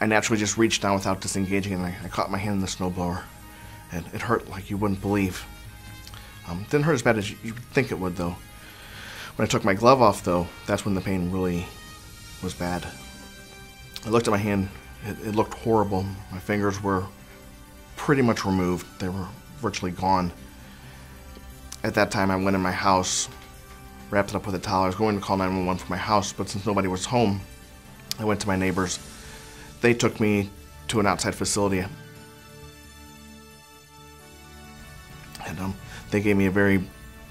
I naturally just reached down without disengaging, and I caught my hand in the snowblower. And it hurt like you wouldn't believe. It didn't hurt as bad as you would think it would, though. When I took my glove off, though, that's when the pain really was bad. I looked at my hand. It looked horrible. My fingers were pretty much removed. They were virtually gone. At that time, I went in my house, wrapped it up with a towel. I was going to call 911 for my house, but since nobody was home, I went to my neighbors. They took me to an outside facility. And they gave me a very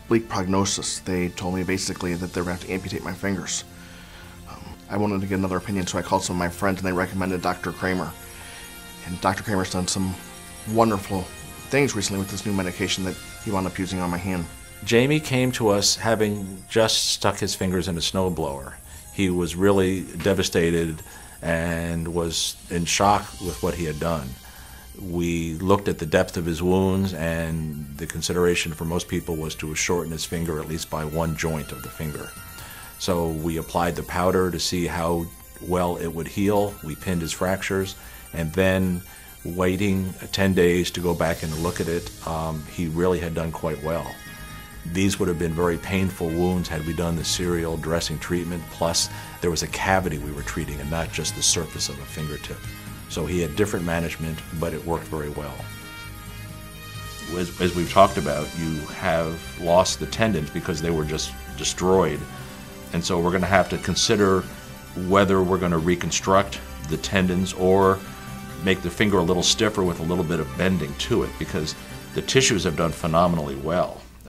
bleak prognosis. They told me basically that they were going to have to amputate my fingers. I wanted to get another opinion, so I called some of my friends, and they recommended Dr. Kramer. And Dr. Kramer's done some wonderful things recently with this new medication that he wound up using on my hand. Jamie came to us having just stuck his fingers in a snowblower. He was really devastated and was in shock with what he had done. We looked at the depth of his wounds, and the consideration for most people was to shorten his finger at least by one joint of the finger. So we applied the powder to see how well it would heal. We pinned his fractures, and then waiting 10 days to go back and look at it, he really had done quite well. These would have been very painful wounds had we done the serial dressing treatment, plus there was a cavity we were treating and not just the surface of a fingertip. So he had different management, but it worked very well. As we've talked about, you have lost the tendons because they were just destroyed. And so we're going to have to consider whether we're going to reconstruct the tendons or make the finger a little stiffer with a little bit of bending to it, because the tissues have done phenomenally well.